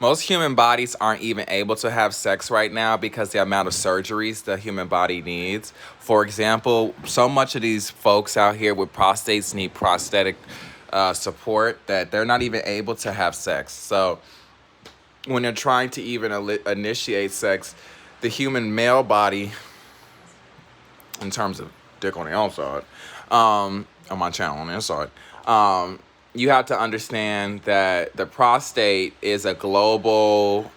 Most human bodies aren't even able to have sex right now because the amount of surgeries the human body needs. For example, so much of these folks out here with prostates need prosthetic support that they're not even able to have sex. So when they're trying to even initiate sex, the human male body, in terms of dick on the outside, on my channel on the inside, you have to understand that the prostate is a global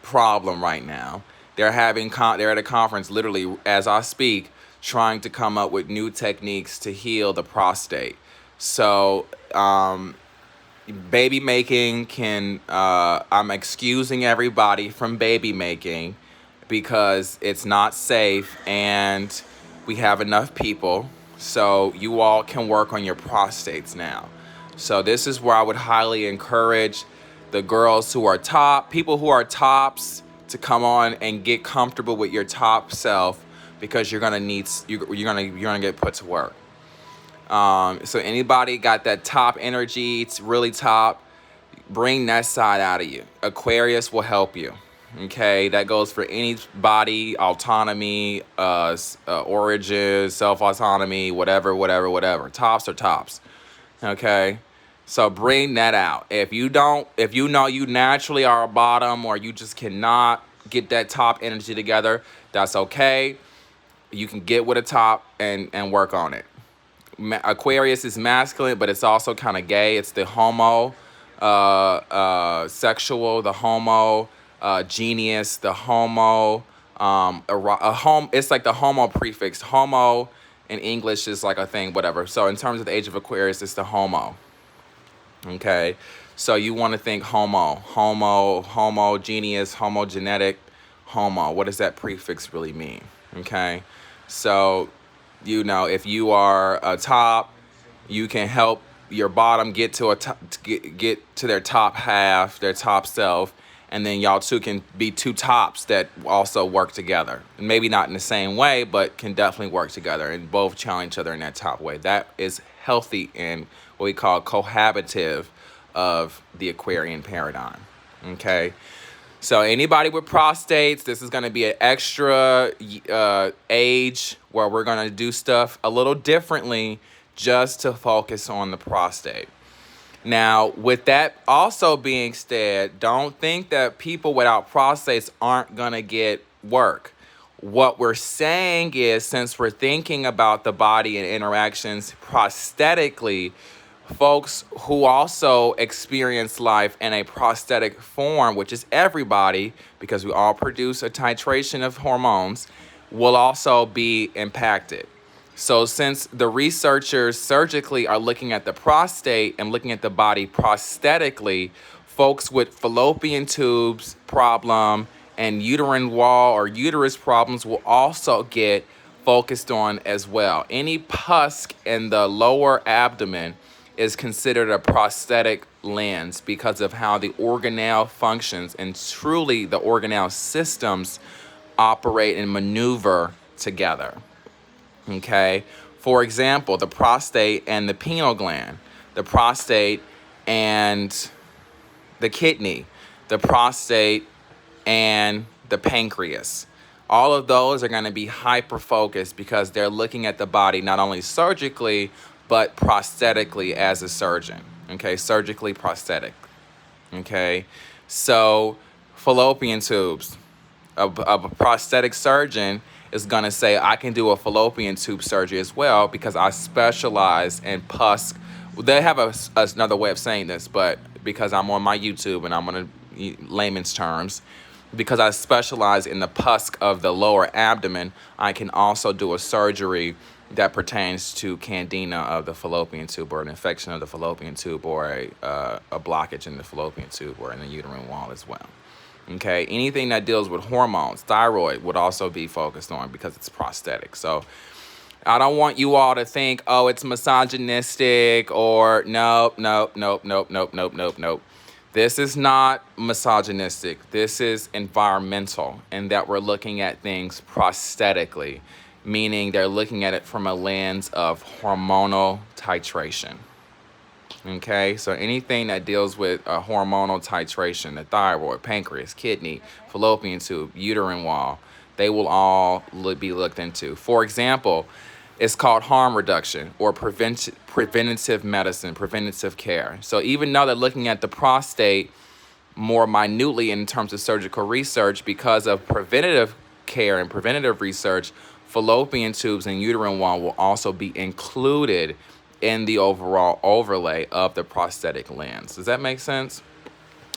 problem right now. They're at a conference literally as I speak, trying to come up with new techniques to heal the prostate. So baby making can I'm excusing everybody from baby making because it's not safe and we have enough people, so you all can work on your prostates now. So this is where I would highly encourage the girls who are people who are tops, to come on and get comfortable with your top self, because you're gonna need you're gonna get put to work. So anybody got that top energy, it's really top, bring that side out of you. Aquarius will help you. Okay, that goes for any body, autonomy, origin, self-autonomy, whatever. Tops are tops. Okay, so bring that out. If you know you naturally are a bottom, or you just cannot get that top energy together, that's okay. You can get with a top and work on it. Aquarius is masculine, but it's also kind of gay. It's the homo sexual, the homo genius, the homo it's like the homo prefix. Homo in English is like a thing, whatever. So in terms of the age of Aquarius, it's the homo. Okay, so you want to think homo genius, homo genetic, homo. What does that prefix really mean? Okay, so if you are a top, you can help your bottom get to get to their top half, their top self, and then y'all two can be two tops that also work together. Maybe not in the same way, but can definitely work together and both challenge each other in that top way. That is healthy and what we call cohabitive of the Aquarian paradigm. Okay. So anybody with prostates, this is going to be an extra age where we're going to do stuff a little differently just to focus on the prostate. Now, with that also being said, don't think that people without prostates aren't going to get work. What we're saying is, since we're thinking about the body and interactions prosthetically, folks who also experience life in a prosthetic form, which is everybody, because we all produce a titration of hormones, will also be impacted. So since the researchers surgically are looking at the prostate and looking at the body prosthetically, folks with fallopian tubes problem and uterine wall or uterus problems will also get focused on as well. Any pus in the lower abdomen is considered a prosthetic lens because of how the organelle functions, and truly the organelle systems operate and maneuver together. Okay, for example, the prostate and the pineal gland, the prostate and the kidney, the prostate and the pancreas. All of those are going to be hyper focused because they're looking at the body not only surgically but prosthetically as a surgeon. Okay, surgically prosthetic. Okay, so fallopian tubes. A prosthetic surgeon is going to say, I can do a fallopian tube surgery as well because I specialize in pus. They have another way of saying this, but because I'm on my YouTube and I'm on layman's terms, because I specialize in the pus of the lower abdomen, I can also do a surgery that pertains to candida of the fallopian tube, or an infection of the fallopian tube, or a blockage in the fallopian tube or in the uterine wall as well. Okay, anything that deals with hormones, thyroid would also be focused on because it's prosthetic. So I don't want you all to think, oh, it's misogynistic, or nope. This is not misogynistic. This is environmental, and that we're looking at things prosthetically, meaning they're looking at it from a lens of hormonal titration. Okay, so anything that deals with hormonal titration, the thyroid, pancreas, kidney, fallopian tube, uterine wall, they will all be looked into. For example, it's called harm reduction or preventative medicine, preventative care. So even though they're looking at the prostate more minutely in terms of surgical research, because of preventative care and preventative research, fallopian tubes and uterine wall will also be included in the overall overlay of the prosthetic lens. Does that make sense?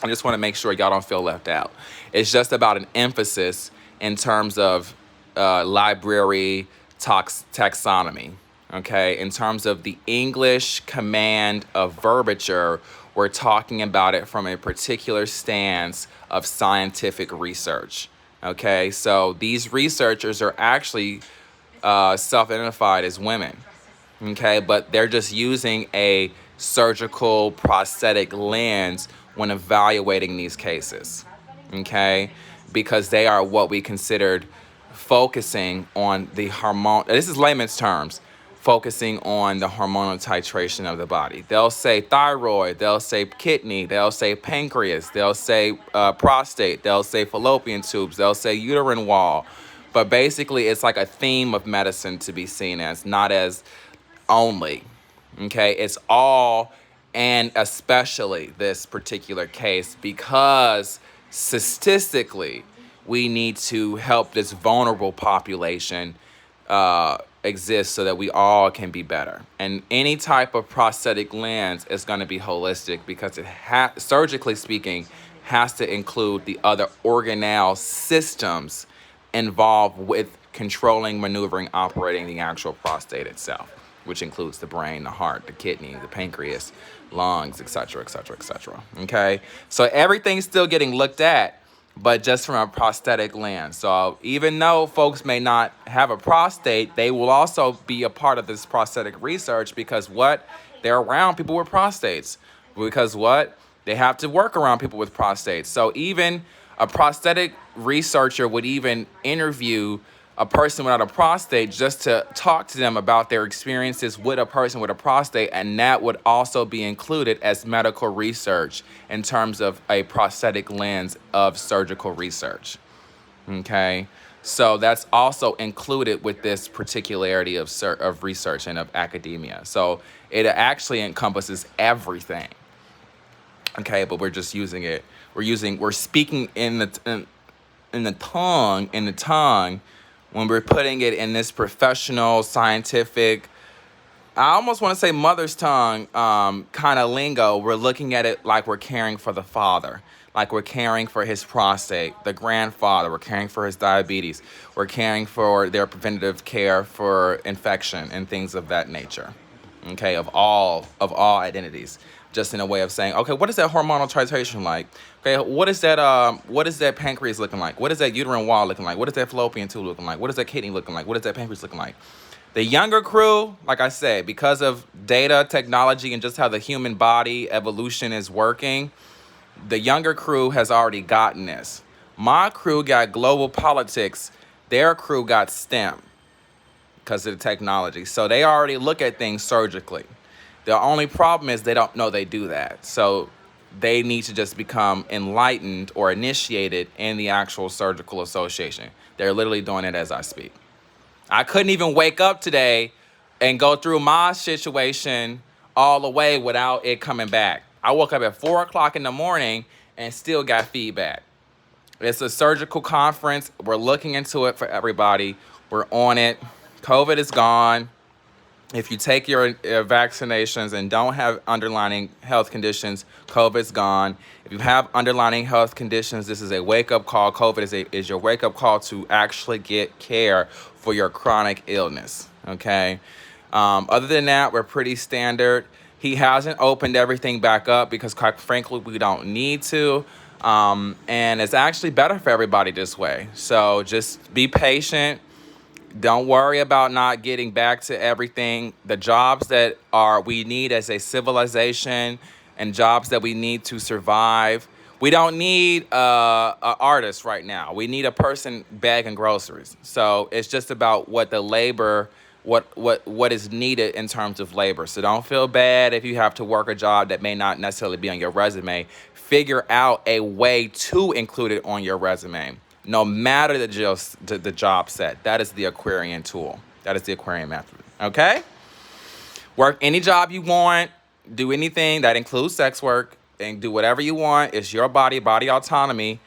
I just want to make sure y'all don't feel left out. It's just about an emphasis in terms of library taxonomy. Okay, in terms of the English command of verbiage, we're talking about it from a particular stance of scientific research. Okay, so these researchers are actually self-identified as women. Okay, but they're just using a surgical prosthetic lens when evaluating these cases. Okay, because they are what we considered focusing on the hormone. This is layman's terms, focusing on the hormonal titration of the body. They'll say thyroid, they'll say kidney, they'll say pancreas, they'll say prostate, they'll say fallopian tubes, they'll say uterine wall. But basically, it's like a theme of medicine to be seen as, not as only. Okay, it's all, and especially this particular case, because statistically, we need to help this vulnerable population exist so that we all can be better. And any type of prosthetic lens is going to be holistic because it surgically speaking, has to include the other organelle systems involved with controlling, maneuvering, operating the actual prostate itself, which includes the brain, the heart, the kidney, the pancreas, lungs, etc., etc., etc. Okay, so everything's still getting looked at, but just from a prosthetic lens. So even though folks may not have a prostate, they will also be a part of this prosthetic research because what? They're around people with prostates. Because what? They have to work around people with prostates. So even a prosthetic researcher would even interview a person without a prostate just to talk to them about their experiences with a person with a prostate, and that would also be included as medical research in terms of a prosthetic lens of surgical research. Okay, so that's also included with this particularity of research and of academia. So it actually encompasses everything. Okay, but we're just using it. We're speaking in the tongue when we're putting it in this professional, scientific, I almost want to say mother's tongue kind of lingo. We're looking at it like we're caring for the father, like we're caring for his prostate, the grandfather, we're caring for his diabetes, we're caring for their preventative care for infection and things of that nature, okay, of all identities. Just in a way of saying, okay, what is that hormonal titration like? Okay, what is that pancreas looking like? What is that uterine wall looking like? What is that fallopian tube looking like? What is that kidney looking like? What is that pancreas looking like? The younger crew, like I said, because of data, technology, and just how the human body evolution is working, the younger crew has already gotten this. My crew got global politics. Their crew got STEM because of the technology. So they already look at things surgically. The only problem is they don't know they do that. So they need to just become enlightened or initiated in the actual surgical association. They're literally doing it as I speak. I couldn't even wake up today and go through my situation all the way without it coming back. I woke up at 4 o'clock in the morning and still got feedback. It's a surgical conference. We're looking into it for everybody. We're on it. COVID is gone. If you take your vaccinations and don't have underlying health conditions, COVID's gone. If you have underlying health conditions, this is a wake-up call. COVID is your wake-up call to actually get care for your chronic illness, okay? Other than that, we're pretty standard. He hasn't opened everything back up because, quite frankly, we don't need to. And it's actually better for everybody this way. So just be patient. Don't worry about not getting back to everything. The jobs that we need as a civilization and jobs that we need to survive. We don't need an artist right now. We need a person bagging groceries. So it's just about what the labor what is needed in terms of labor. So don't feel bad if you have to work a job that may not necessarily be on your resume. Figure out a way to include it on your resume, no matter the job set. That is the Aquarian tool. That is the Aquarian method. Okay? Work any job you want. Do anything that includes sex work, and do whatever you want. It's your body autonomy.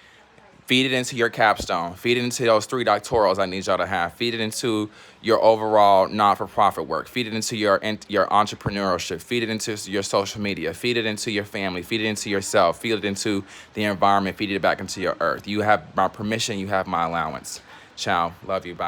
Feed it into your capstone. Feed it into those 3 doctorals I need y'all to have. Feed it into your overall not-for-profit work. Feed it into your entrepreneurship. Feed it into your social media. Feed it into your family. Feed it into yourself. Feed it into the environment. Feed it back into your earth. You have my permission. You have my allowance. Ciao. Love you. Bye.